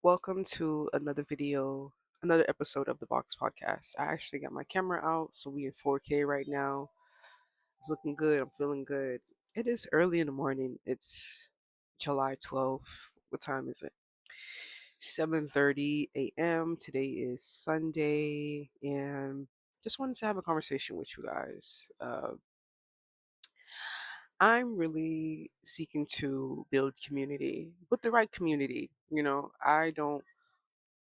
Welcome to another video, another episode of the Box Podcast. I actually got my camera out, so we in 4K right now. It's looking good. I'm feeling good. It is early in the morning. It's July 12th. What time is it? 7:30 a.m. Today is Sunday, and just wanted to have a conversation with you guys. I'm really seeking to build community, but the right community. I don't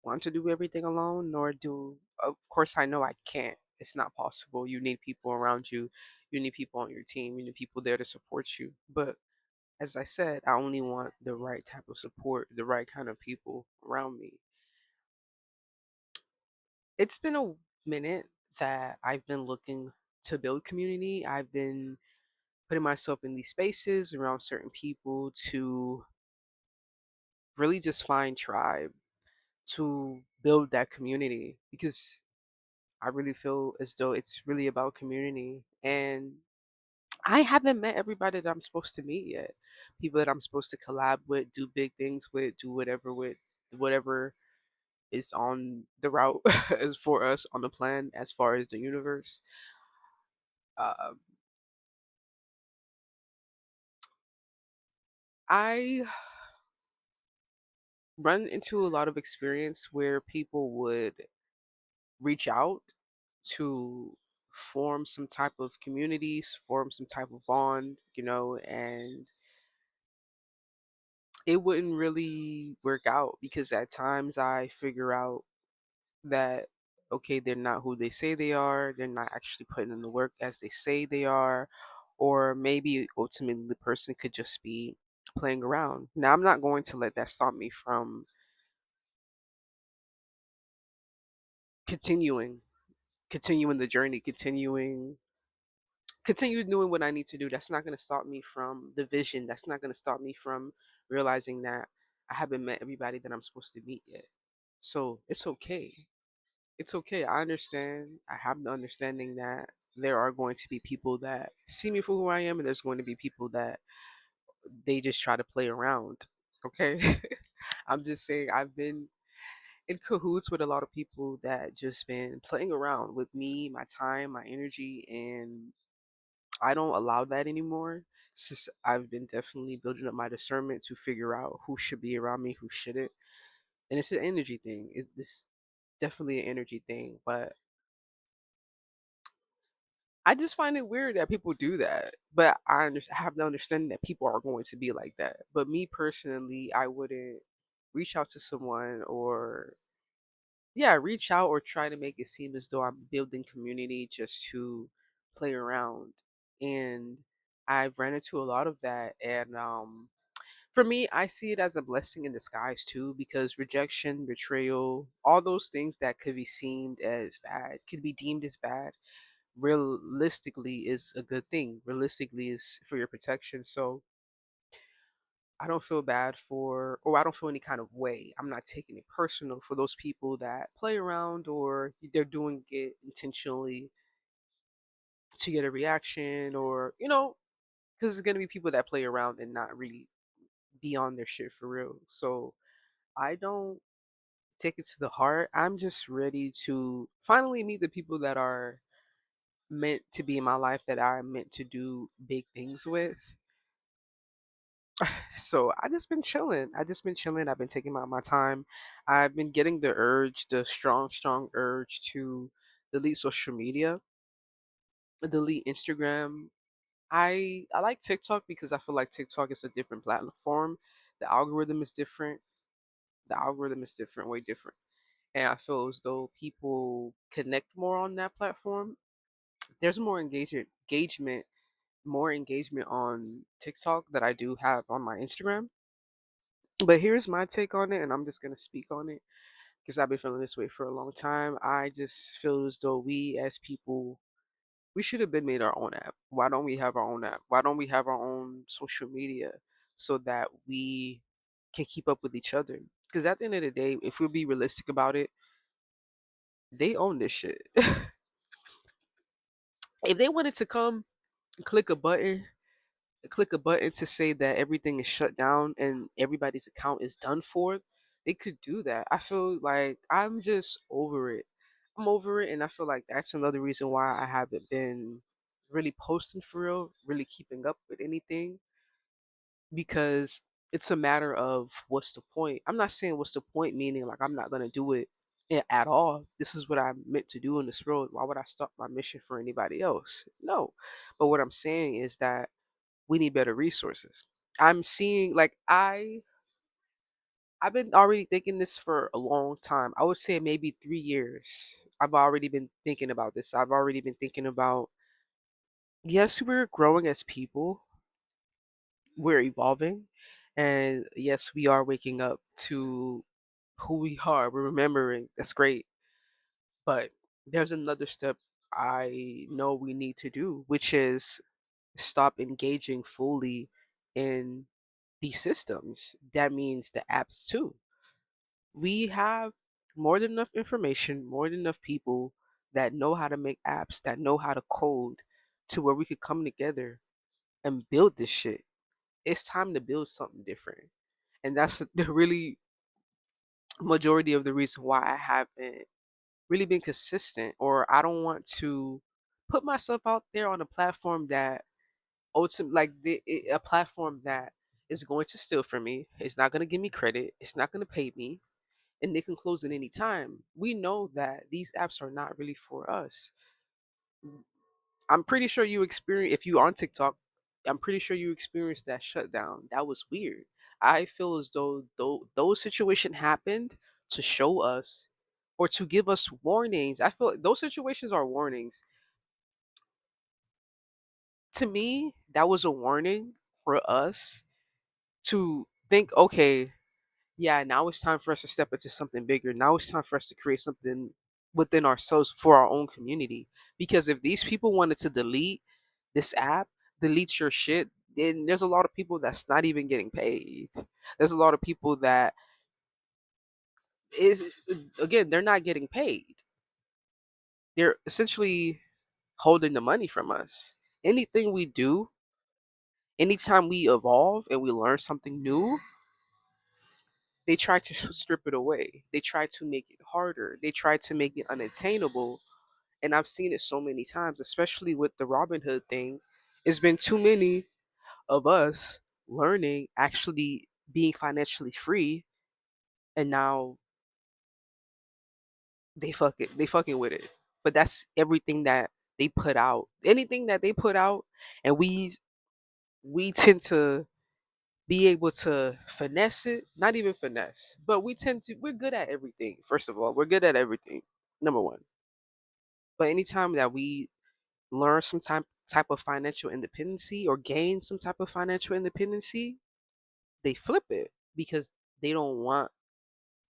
want to do everything alone, nor do, of course, I know I can't. It's not possible. You need people around you, you need people on your team, you need people there to support you. But as I said, I only want the right type of support, the right kind of people around me. It's been a minute that I've been looking to build community. I've been putting myself in these spaces around certain people to really just find tribe, to build that community, because I really feel as though it's really about community. And I haven't met everybody that I'm supposed to meet yet. People that I'm supposed to collab with, do big things with, do whatever with, whatever is on the route as for us on the plan as far as the universe. Uh, I run into a lot of experience where people would reach out to form some type of communities, form some type of bond, and it wouldn't really work out because at times I figure out that okay, they're not who they say they are, they're not actually putting in the work as they say they are, or maybe ultimately the person could just be playing around. Now, I'm not going to let that stop me from continuing, continuing the journey, continue doing what I need to do. That's not going to stop me from the vision. That's not going to stop me from realizing that I haven't met everybody that I'm supposed to meet yet. So it's okay. It's okay. I understand. I have the understanding that there are going to be people that see me for who I am, and there's going to be people that they just try to play around. Okay. I'm just saying, I've been in cahoots with a lot of people that just been playing around with me, my time, my energy, and I don't allow that anymore. Since I've been definitely building up my discernment to figure out who should be around me, who shouldn't. And it's an energy thing. It's definitely an energy thing. But I just find it weird that people do that. But have the understanding that people are going to be like that. But me personally, I wouldn't reach out to someone or, yeah, reach out or try to make it seem as though I'm building community just to play around. And I've ran into a lot of that. And for me, I see it as a blessing in disguise too, because rejection, betrayal, all those things that could be seen as bad, could be deemed as bad, realistically is a good thing. Realistically is for your protection. So I don't feel bad for, or I don't feel any kind of way. I'm not taking it personal for those people that play around or they're doing it intentionally to get a reaction, or, because there's going to be people that play around and not really be on their shit for real. So I don't take it to the heart. I'm just ready to finally meet the people that are meant to be in my life, that I'm meant to do big things with. So I just been chilling. I just been chilling. I've been taking my time. I've been getting the urge, the strong urge to delete social media, delete Instagram. I like TikTok because I feel like TikTok is a different platform. The algorithm is different. The algorithm is different, way different. And I feel as though people connect more on that platform. There's more engagement on TikTok that I do have on my Instagram. But here's my take on it, and I'm just gonna speak on it because I've been feeling this way for a long time. I just feel as though we as people, we should have been made our own app. Why don't we have our own app? Why don't we have our own social media so that we can keep up with each other? Because at the end of the day, if we'll be realistic about it, they own this shit. If they wanted to come click a button, click a button to say that everything is shut down and everybody's account is done for, They could do that. I feel like I'm just over it. I'm over it, and I feel like that's another reason why I haven't been really posting for real, really keeping up with anything, because it's a matter of what's the point. I'm not saying what's the point, meaning like I'm not gonna do it at all. This is what I'm meant to do in this world. Why would I stop my mission for anybody else? No. But what I'm saying is that we need better resources. I'm seeing like I've been already thinking this for a long time. I would say maybe 3 years. I've already been thinking about this. I've already been thinking about, yes, we're growing as people, we're evolving, and yes, we are waking up to who we are. We're remembering. That's great. But there's another step I know we need to do, which is stop engaging fully in these systems. That means the apps too. We have more than enough information, more than enough people that know how to make apps, that know how to code, to where we could come together and build this shit. It's time to build something different. And that's the really majority of the reason why I haven't really been consistent, or I don't want to put myself out there on a platform that ultimately, like a platform that is going to steal from me. It's not going to give me credit. It's not going to pay me, and they can close at any time. We know that these apps are not really for us. I'm pretty sure you experience, if you on TikTok, I'm pretty sure you experienced that shutdown. That was weird. I feel as though those situations happened to show us or to give us warnings. I feel like those situations are warnings. To me, that was a warning for us to think, okay, yeah, now it's time for us to step into something bigger. Now it's time for us to create something within ourselves for our own community. Because if these people wanted to delete this app, delete your shit, then there's a lot of people that's not even getting paid. There's a lot of people that is, again, they're not getting paid. They're essentially holding the money from us. Anything we do, anytime we evolve and we learn something new, they try to strip it away. They try to make it harder. They try to make it unattainable. And I've seen it so many times, especially with the Robin Hood thing. It's been too many of us learning, actually being financially free, and now they fucking with it. But that's everything that they put out. Anything that they put out, and we tend to be able to finesse it. Not even finesse, but we're good at everything. First of all, we're good at everything. Number one. But anytime that we learn some type of financial independency or gain some type of financial independency, they flip it because they don't want.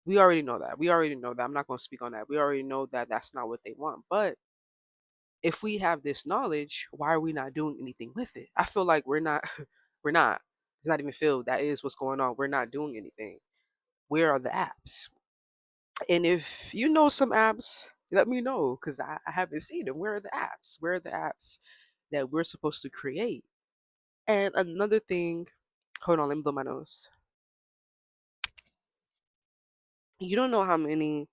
We already know that. We already know that. I'm not going to speak on that. We already know that that's not what they want. But if we have this knowledge, why are we not doing anything with it? I feel like we're not. We're not. It's not even feel. That is what's going on. We're not doing anything. Where are the apps? And if you know some apps, let me know because I haven't seen them. Where are the apps? Where are the apps that we're supposed to create? And another thing, hold on, let me blow my nose. You don't know how many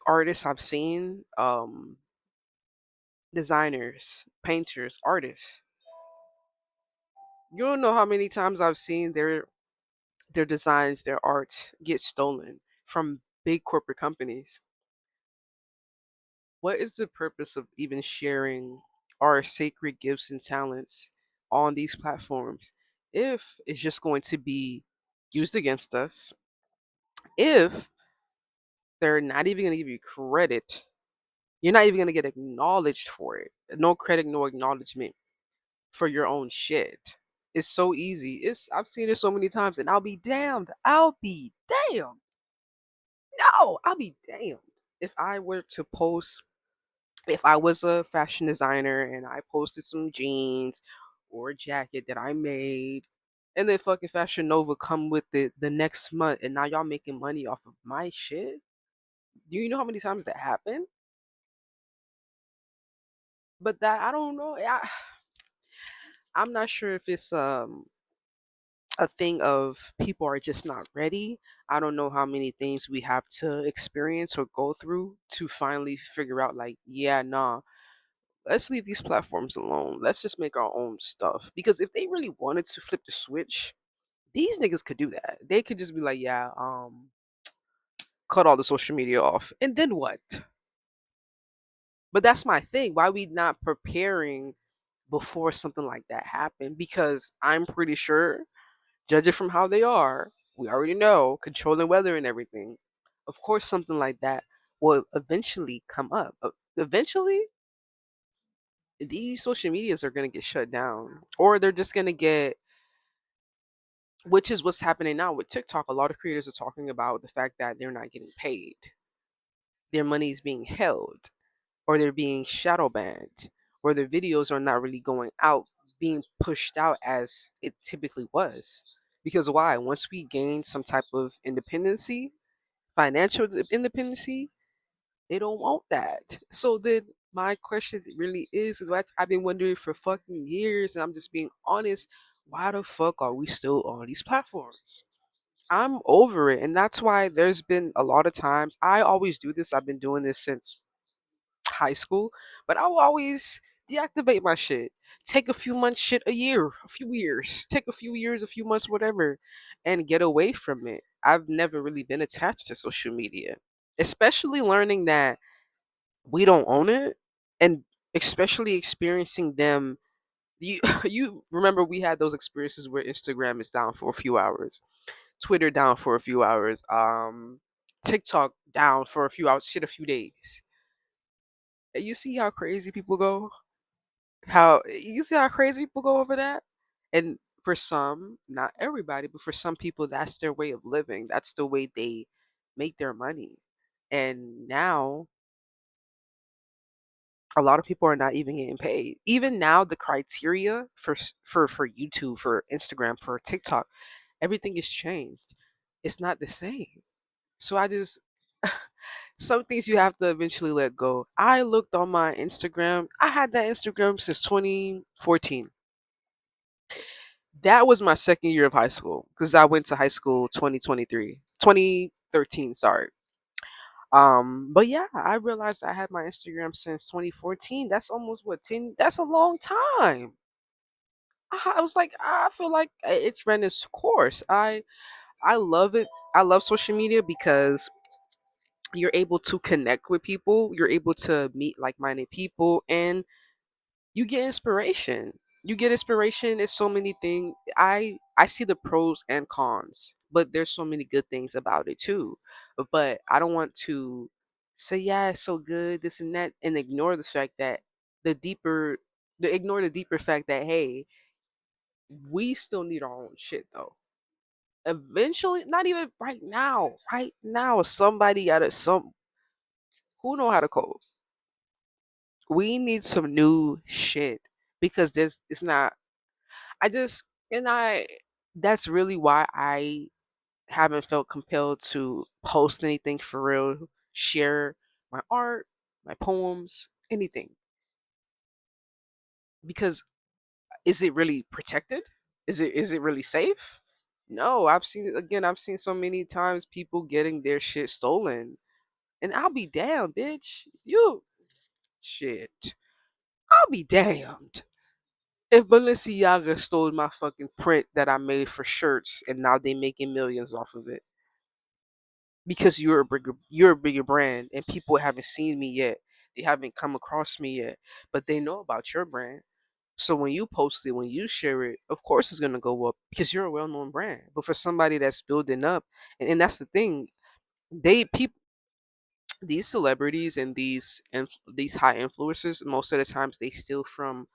artists I've seen, designers, painters, artists. You don't know how many times I've seen their designs, their art get stolen from big corporate companies. What is the purpose of even sharing our sacred gifts and talents on these platforms if it's just going to be used against us? If they're not even going to give you credit, you're not even going to get acknowledged for it. No credit, no acknowledgement for your own shit. It's so easy. I've seen it so many times, and I'll be damned. I'll be damned. No, I'll be damned if I were to post, if I was a fashion designer and I posted some jeans or a jacket that I made, and then fucking Fashion Nova come with it the next month, and now y'all making money off of my shit. Do you know how many times that happened? But that I don't know. I'm not sure if it's a thing of people are just not ready. I don't know how many things we have to experience or go through to finally figure out, like, yeah, nah, let's leave these platforms alone. Let's just make our own stuff. Because if they really wanted to flip the switch, these niggas could do that. They could just be like, yeah, cut all the social media off. And then what? But that's my thing. Why we not preparing before something like that happened? Because I'm pretty sure, judging from how they are, we already know controlling weather and everything. Of course, something like that will eventually come up. Eventually, these social medias are going to get shut down, or they're just going to get, which is what's happening now with TikTok. A lot of creators are talking about the fact that they're not getting paid, their money is being held, or they're being shadow banned, or their videos are not really going out, being pushed out as it typically was. Because why? Once we gain some type of independency, financial independency, they don't want that. So then my question really is what I've been wondering for fucking years, and I'm just being honest, why the fuck are we still on these platforms? I'm over it. And that's why there's been a lot of times I always do this. I've been doing this since high school, but I will always deactivate my shit. Take a few months shit, a year, a few years, take a few years, a few months, whatever, and get away from it. I've never really been attached to social media, especially learning that we don't own it, and especially experiencing them. You you remember we had those experiences where Instagram is down for a few hours, Twitter down for a few hours, TikTok down for a few hours, shit, a few days. And you see how crazy people go? How you see how crazy people go over that? And for some, not everybody, but for some people, that's their way of living. That's the way they make their money. And now a lot of people are not even getting paid. Even now, the criteria for YouTube, for Instagram, for TikTok, everything is changed. It's not the same. So I just some things you have to eventually let go. I looked on my Instagram. I had that Instagram since 2014. That was my second year of high school because I went to high school 2013, sorry. But yeah, I realized I had my Instagram since 2014. That's almost what 10, that's a long time. I was like, I feel like it's run its course. I love it. I love social media because you're able to connect with people, you're able to meet like-minded people, and you get inspiration. You get inspiration. There's so many things. I see the pros and cons, but there's so many good things about it too. But I don't want to say, yeah, it's so good, this and that, and ignore the fact that the deeper ignore the deeper fact that, hey, we still need our own shit though. Eventually, not even right now. Right now, somebody got to some who know how to code. We need some new shit because this it's not. I just and I That's really why I haven't felt compelled to post anything for real, share my art, my poems, anything. Because is it really protected? Is it really safe? No, I've seen so many times people getting their shit stolen. And I'll be damned, bitch. You shit. I'll be damned. If Balenciaga stole my fucking print that I made for shirts and now they making millions off of it because you're a bigger brand and people haven't seen me yet. They haven't come across me yet, but they know about your brand. So when you post it, when you share it, of course it's gonna go up because you're a well-known brand. But for somebody that's building up, and that's the thing, they people these celebrities and these high influencers, most of the times they steal from,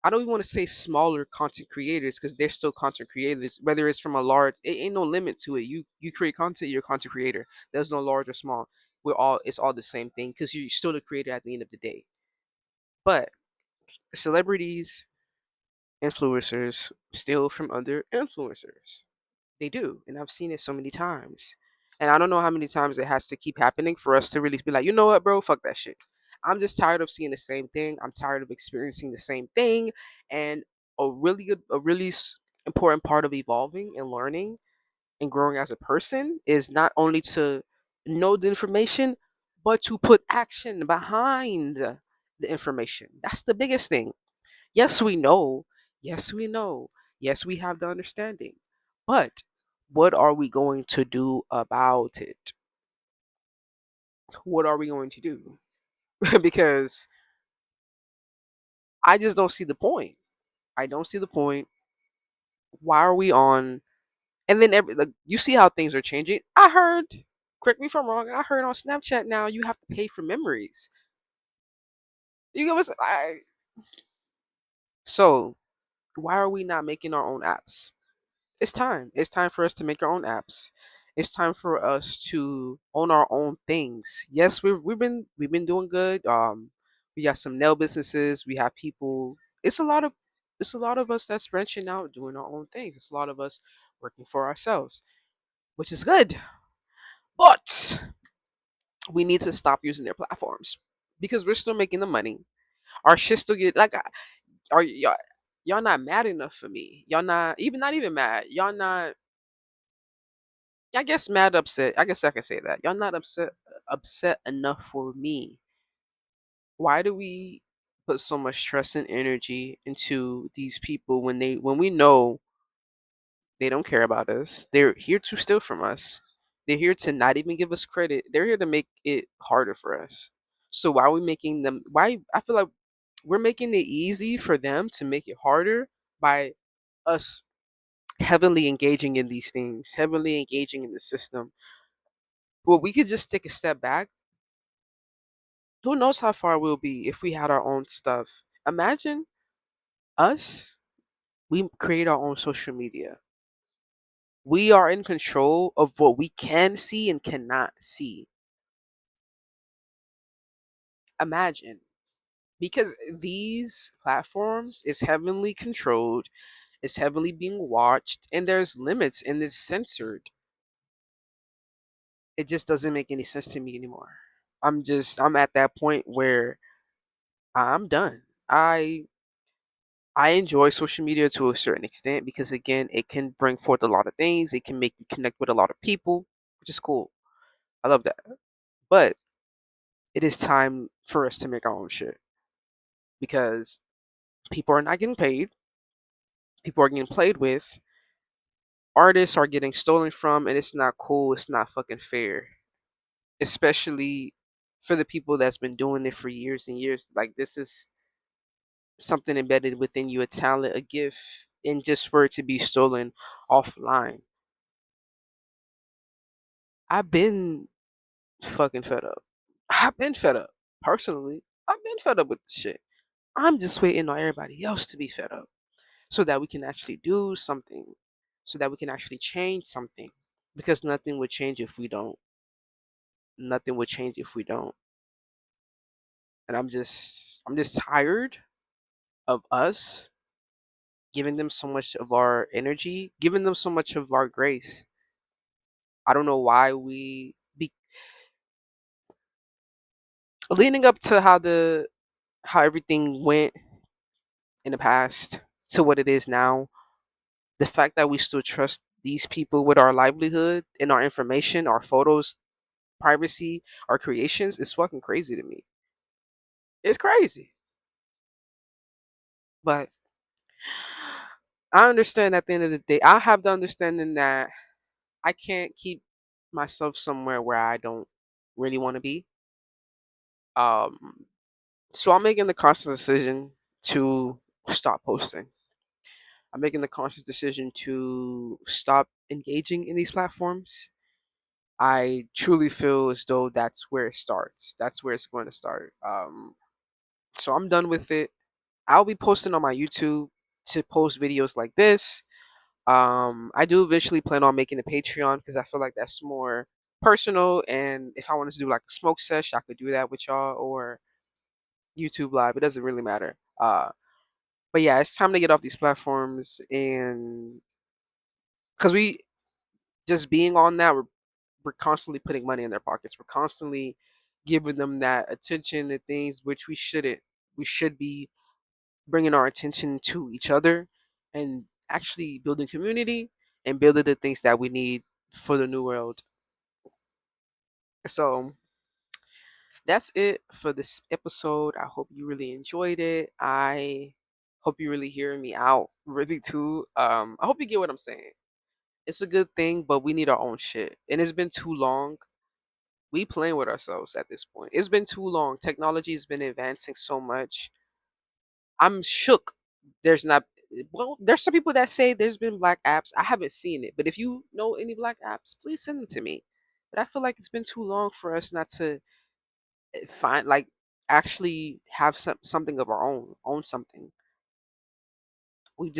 I don't even want to say smaller content creators because they're still content creators. Whether it's from a large, it ain't no limit to it. You create content, you're a content creator. There's no large or small. It's all the same thing because you're still the creator at the end of the day. But celebrities, influencers steal from other influencers. They do, and I've seen it so many times. And I don't know how many times it has to keep happening for us to really be like, you know what, bro, fuck that shit. I'm just tired of seeing the same thing. I'm tired of experiencing the same thing. And a really good, a really important part of evolving and learning and growing as a person is not only to know the information, but to put action behind the information. That's the biggest thing. Yes, we know. Yes, we know. Yes, we have the understanding. But what are we going to do about it? What are we going to do? Because I just don't see the point. I don't see the point. Why are we on? And then you see how things are changing. I heard, correct me if I'm wrong, I heard on Snapchat now you have to pay for memories. You get what so why are we not making our own apps? It's time. It's time for us to make our own apps. It's time for us to own our own things. Yes, we've been doing good. We got some nail businesses. We have people. It's a lot of us that's branching out, doing our own things. It's a lot of us working for ourselves, which is good. But we need to stop using their platforms because we're still making the money. Our shit still get like, are y'all not mad enough for me? Y'all not even mad. Y'all not. I guess mad upset. I guess I can say that. Y'all not upset enough for me. Why do we put so much stress and energy into these people when we know they don't care about us? They're here to steal from us. They're here to not even give us credit. They're here to make it harder for us. So why are we making them why I feel like we're making it easy for them to make it harder by us heavily engaging in these things, heavily engaging in the system. Well, we could just take a step back. Who knows how far we'll be if we had our own stuff? Imagine us, we create our own social media. We are in control of what we can see and cannot see. Imagine. Because these platforms is heavily controlled, it's heavily being watched, and there's limits and it's censored. It just doesn't make any sense to me anymore. I'm at that point where I'm done. I enjoy social media to a certain extent because again, it can bring forth a lot of things. It can make you connect with a lot of people, which is cool. I love that. But it is time for us to make our own shit because people are not getting paid. People are getting played with. Artists are getting stolen from, and it's not cool. It's not fucking fair, especially for the people that's been doing it for years and years. Like this is something embedded within you, a talent, a gift, and just for it to be stolen offline. I've been fucking fed up. I've been fed up. Personally, I've been fed up with this shit. I'm just waiting on everybody else to be fed up so that we can actually do something, so that we can actually change something. Because nothing would change if we don't. Nothing would change if we don't. And I'm just tired of us giving them so much of our energy, giving them so much of our grace. I don't know why leading up to how everything went in the past to what it is now, the fact that we still trust these people with our livelihood and our information, our photos, privacy, our creations is fucking crazy to me. It's crazy. But I understand at the end of the day, I have the understanding that I can't keep myself somewhere where I don't really want to be. Um, so I'm making the conscious decision to stop posting. I'm making the conscious decision to stop engaging in these platforms. I truly feel as though that's where it starts. That's where it's going to start. So I'm done with it. I'll be posting on my YouTube to post videos like this. I do eventually plan on making a Patreon because I feel like that's more personal. And if I wanted to do like a smoke sesh, I could do that with y'all or YouTube Live. It doesn't really matter. But yeah, it's time to get off these platforms and because we just being on that, we're constantly putting money in their pockets. We're constantly giving them that attention and things which we shouldn't. We should be bringing our attention to each other and actually building community and building the things that we need for the new world. So that's it for this episode. I hope you really enjoyed it. I hope you really hearing me out really too. I hope you get what I'm saying. It's a good thing, but we need our own shit. And it's been too long. We playing with ourselves at this point. It's been too long. Technology has been advancing so much. I'm shook. There's not well, there's some people that say there's been black apps. I haven't seen it, but if you know any black apps, please send them to me. But I feel like it's been too long for us not to find like actually have something of our own something. We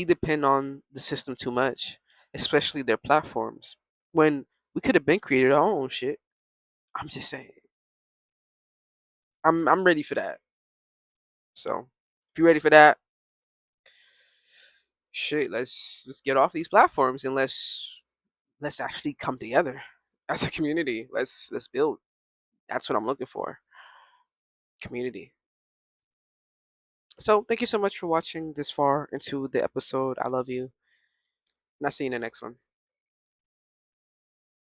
depend on the system too much, especially their platforms. When we could have been created our own shit. I'm just saying. I'm ready for that. So if you're ready for that, shit, let's get off these platforms and let's actually come together as a community. Let's build. That's what I'm looking for. Community. So thank you so much for watching this far into the episode. I love you. And I'll see you in the next one.